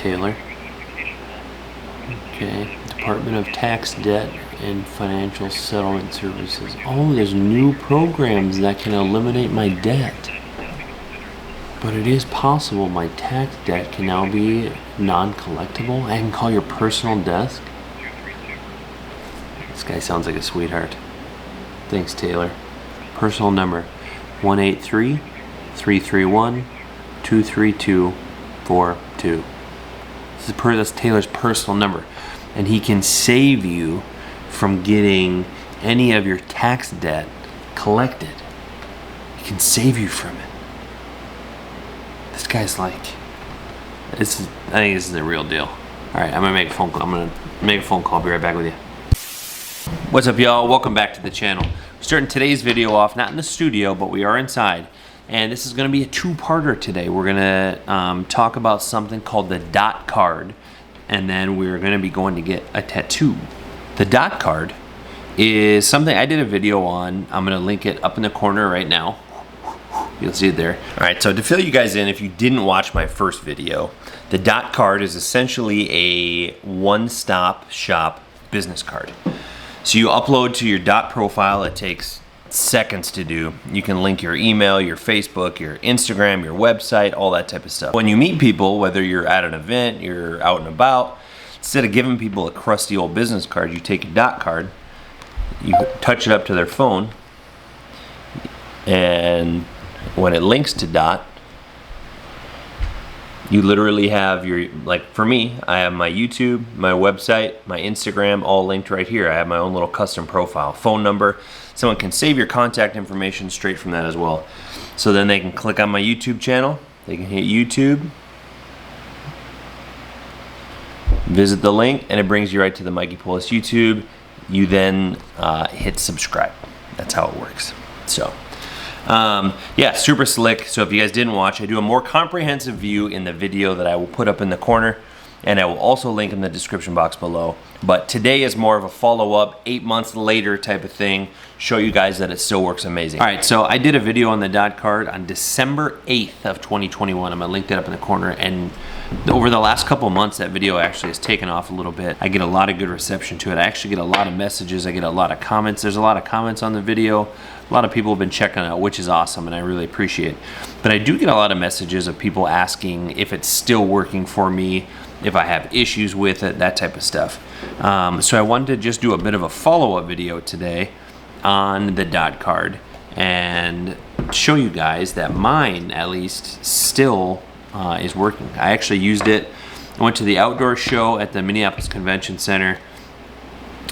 Taylor. Okay, Department of Tax, Debt, and Financial Settlement Services. Oh, there's new programs that can eliminate my debt. But it is possible my tax debt can now be non-collectible. I can call your personal desk. This guy sounds like a sweetheart. Thanks, Taylor. Personal number 1-833-331-23242. That's Taylor's personal number, and he can save you from getting any of your tax debt collected. He can save you from it. This guy's like, I think this is the real deal. All right, I'm gonna make a phone call. I'll be right back with you. What's up, y'all? Welcome back to the channel. We're starting today's video off not in the studio, but we are inside. And this is going to be a two-parter today. We're going to talk about something called the dot card, and then we're going to be going to get a tattoo. The dot card is something I did a video on. I'm going to link it up in the corner right now. You'll see it there. All right, so to fill you guys in, if you didn't watch my first video, the dot card is essentially a one-stop shop business card. So you upload to your dot profile. It takes seconds to do. You can link your email, your Facebook, your Instagram, your website, all that type of stuff. When you meet people, whether you're at an event, you're out and about, instead of giving people a crusty old business card, you take a dot card, you touch it up to their phone, and when it links to dot, you literally have your, like for me, I have my YouTube, my website, my Instagram, all linked right here. I have my own little custom profile, phone number. Someone can save your contact information straight from that as well. So then they can click on my YouTube channel, they can hit YouTube, visit the link, and it brings you right to the mikeypolis YouTube. You then hit subscribe. That's how it works. So yeah, super slick. So if you guys didn't watch, I do a more comprehensive view in the video that I will put up in the corner, and I will also link in the description box below. But today is more of a follow-up, 8 months later type of thing, show you guys that it still works amazing. All right, so I did a video on the dot card on December 8th of 2021. I'm gonna link that up in the corner, and over the last couple months, that video actually has taken off a little bit. I get a lot of good reception to it. I actually get a lot of messages. I get a lot of comments. There's a lot of comments on the video. A lot of people have been checking it out, which is awesome, and I really appreciate it. But I do get a lot of messages of people asking if it's still working for me, if I have issues with it, that type of stuff. So I wanted to just do a bit of a follow-up video today on the dot card and show you guys that mine, at least, still is working. I actually used it. I went to the outdoor show at the Minneapolis Convention Center.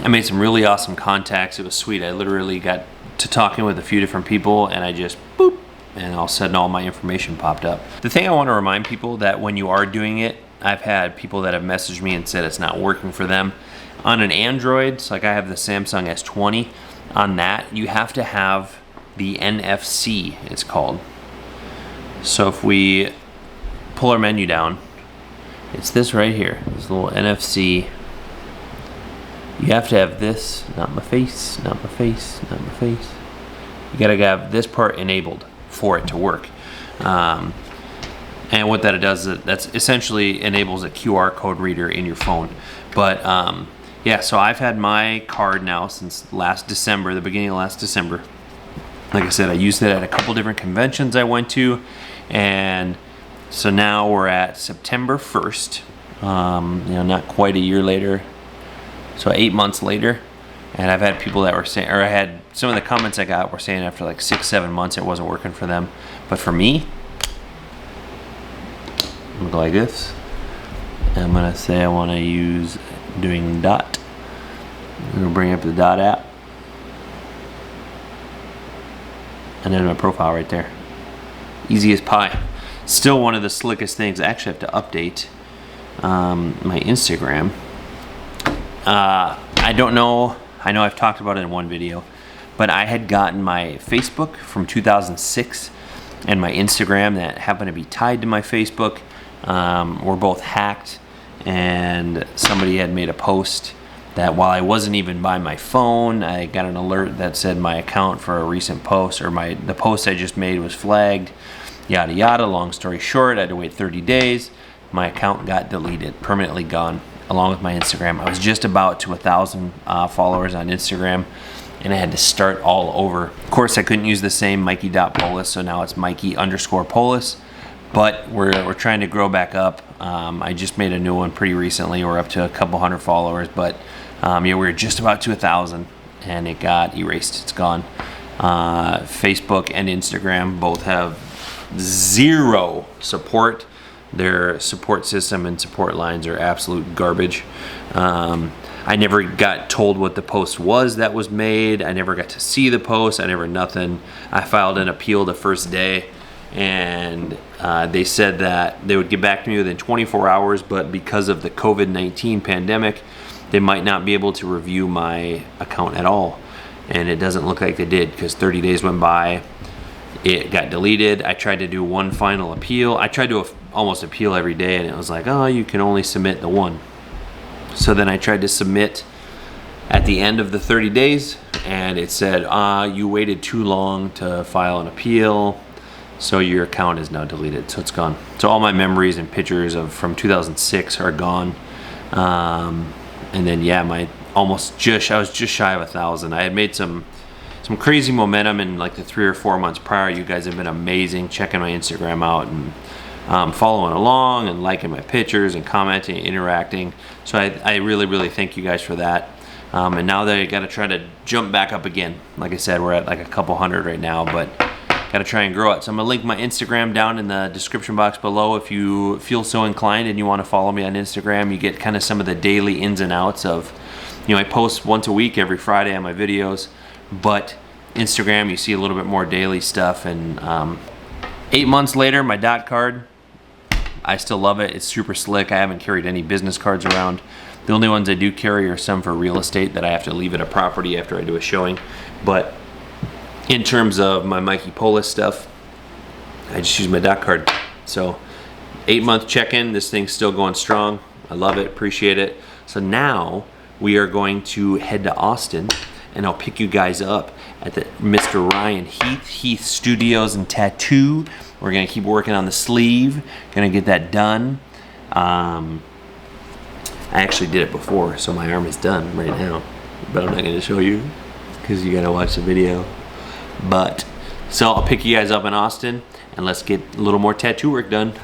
I made some really awesome contacts. It was sweet. I literally got to talking with a few different people, and I just boop, and all of a sudden all my information popped up. The thing I want to remind people that when you are doing it, I've had people that have messaged me and said it's not working for them. On an Android, so like I have the Samsung S20, on that you have to have the NFC, it's called. So if we pull our menu down, it's this right here, this little NFC. You have to have this, not my face, not my face, not my face. You gotta have this part enabled for it to work. And what that does, that's essentially enables a QR code reader in your phone. But yeah, so I've had my card now since last December, the beginning of last December. Like I said, I used it at a couple different conventions I went to, and so now we're at September 1st, you know, not quite a year later, so 8 months later. And I've had people that were saying, or I had some of the comments I got were saying after like 6-7 months it wasn't working for them. But for me, I'm gonna go like this. And I'm gonna say I wanna use doing dot. I'm gonna bring up the dot app. And then my profile right there. Easy as pie. Still one of the slickest things. I actually have to update my Instagram. I don't know, I know I've talked about it in one video, but I had gotten my Facebook from 2006 and my Instagram that happened to be tied to my Facebook were both hacked, and somebody had made a post that while I wasn't even by my phone, I got an alert that said my account for a recent post, or the post I just made was flagged, yada yada. Long story short, I had to wait 30 days. my account got deleted, permanently gone, along with my Instagram. I was just about to 1,000 followers on Instagram, and I had to start all over. Of course, I couldn't use the same mikey.polis, so now it's mikey_polis, but we're trying to grow back up. I just made a new one pretty recently. We're up to a couple hundred followers, but yeah, we were just about to 1,000, and it got erased. It's gone. Facebook and Instagram both have zero support. Their support system and support lines are absolute garbage. I never got told what the post was that was made. I never got to see the post. Nothing. I filed an appeal the first day, and they said that they would get back to me within 24 hours, but because of the COVID-19 pandemic, they might not be able to review my account at all. And it doesn't look like they did, because 30 days went by. It got deleted. I tried to do one final appeal. I tried to almost appeal every day, and it was like, oh, you can only submit the one. So then I tried to submit at the end of the 30 days, and it said, you waited too long to file an appeal, so your account is now deleted. So it's gone. So all my memories and pictures from 2006 are gone. And then yeah, I was just shy of 1,000. I had made some crazy momentum in like the 3 or 4 months prior. You guys have been amazing, checking my Instagram out and following along and liking my pictures and commenting and interacting. So I really thank you guys for that. And now that I got to try to jump back up again. Like I said, we're at like a couple hundred right now, but got to try and grow it. So I'm gonna link my Instagram down in the description box below. If you feel so inclined and you want to follow me on Instagram, you get kind of some of the daily ins and outs of, I post once a week every Friday on my videos, but Instagram, you see a little bit more daily stuff. And 8 months later, my dot card, I still love it. It's super slick. I haven't carried any business cards around. The only ones I do carry are some for real estate that I have to leave at a property after I do a showing. But in terms of my Mikey Polis stuff, I just use my dot card. So 8-month check-in, this thing's still going strong. I love it, appreciate it. So now we are going to head to Austin, and I'll pick you guys up at the Mr. Ryan Heath Studios and Tattoo. We're gonna keep working on the sleeve, gonna get that done. I actually did it before, so my arm is done right now, but I'm not gonna show you because you gotta watch the video. But, so I'll pick you guys up in Austin, and let's get a little more tattoo work done.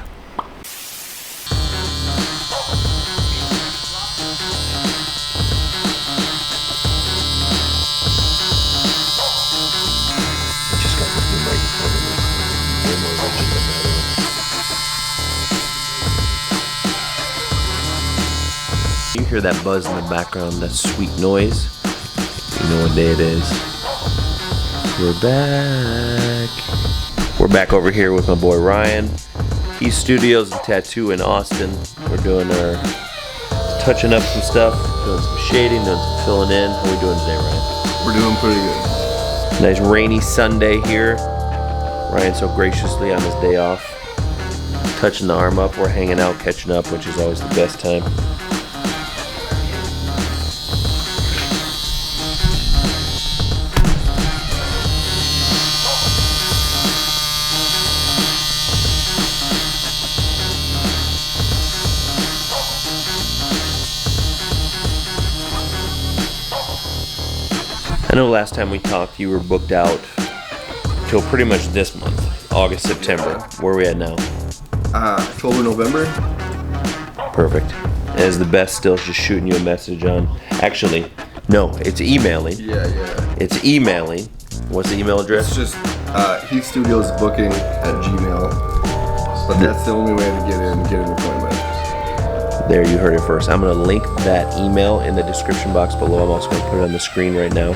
You hear that buzz in the background, that sweet noise? You know what day it is. We're back. We're back over here with my boy Ryan. HeathStudios and Tattoo in Austin. We're doing touching up some stuff, doing some shading, doing some filling in. How are we doing today, Ryan? We're doing pretty good. Nice rainy Sunday here. Ryan so graciously on his day off, touching the arm up. We're hanging out, catching up, which is always the best time. I know last time we talked you were booked out till pretty much this month, August, September. Where are we at now? October, November. Perfect. Is the best still just shooting you a message on? Actually, no, it's emailing. Yeah. It's emailing. What's the email address? It's just HeathStudiosBooking@gmail. But that's the only way to get an appointment. There, you heard it first. I'm going to link that email in the description box below. I'm also going to put it on the screen right now.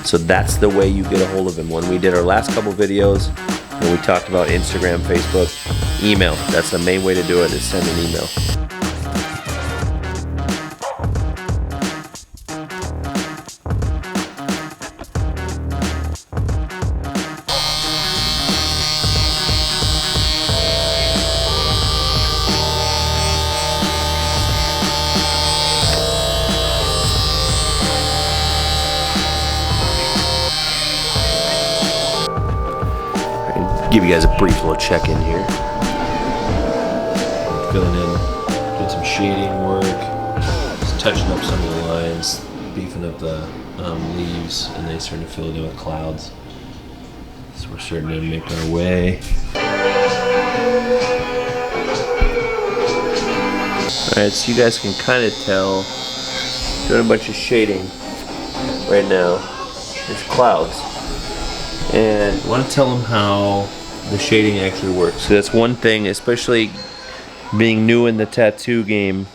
So that's the way you get a hold of him. When we did our last couple videos, when we talked about Instagram, Facebook, email. That's the main way to do it, is send an email. Give you guys a brief little check-in here. filling in, doing some shading work, just touching up some of the lines, beefing up the leaves, and then starting to fill it in with clouds. So we're starting to make our way. Alright, so you guys can kind of tell, doing a bunch of shading right now. There's clouds. And I want to tell them how the shading actually works. So that's one thing, especially being new in the tattoo game,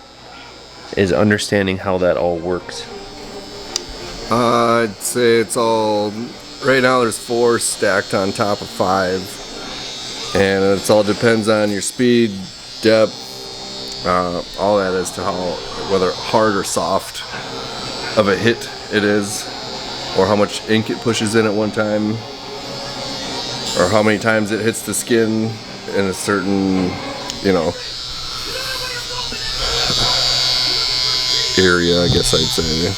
is understanding how that all works. I'd say it's all, right now there's 4 stacked on top of 5. And it all depends on your speed, depth, all that as to how, whether hard or soft of a hit it is, or how much ink it pushes in at one time, or how many times it hits the skin in a certain, you know, area, I guess I'd say.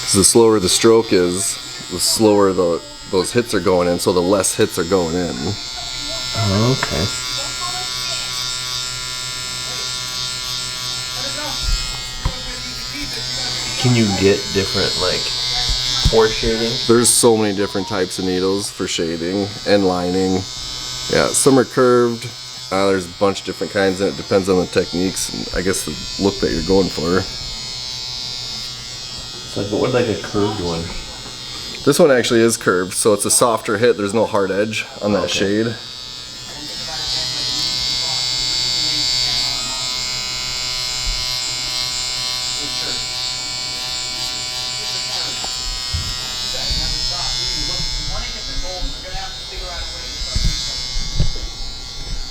Because the slower the stroke is, the slower those hits are going in, so the less hits are going in. Oh, okay. Can you get different, like, for shading? There's so many different types of needles for shading and lining. Yeah, some are curved. There's a bunch of different kinds, and it depends on the techniques and I guess the look that you're going for. So, but what, like a curved one? This one actually is curved, so it's a softer hit. There's no hard edge on that shade.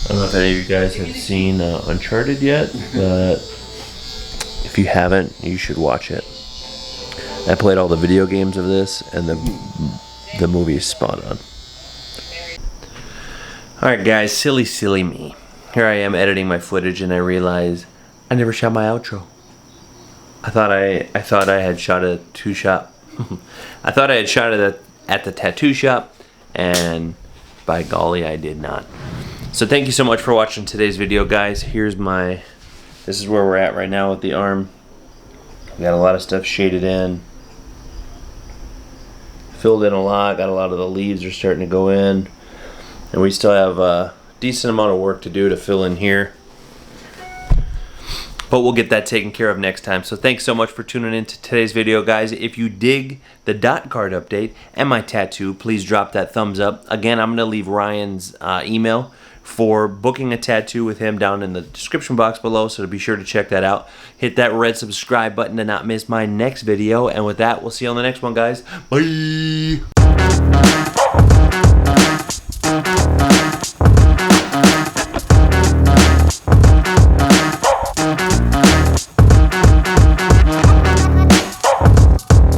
I don't know if any of you guys have seen Uncharted yet, but if you haven't, you should watch it. I played all the video games of this, and the movie is spot on. Alright guys, silly me. Here I am editing my footage, and I realize I never shot my outro. I thought I had shot a two-shot. I thought I had shot it at the tattoo shop, and by golly, I did not. So thank you so much for watching today's video, guys. This is where we're at right now with the arm. We got a lot of stuff shaded in. Filled in a lot, got a lot of the leaves are starting to go in. And we still have a decent amount of work to do to fill in here. But we'll get that taken care of next time. So thanks so much for tuning in to today's video, guys. If you dig the dot card update and my tattoo, please drop that thumbs up. Again, I'm going to leave Ryan's email for booking a tattoo with him down in the description box below, so be sure to check that out. Hit that red subscribe button to not miss my next video. And with that, we'll see you on the next one, guys. Bye!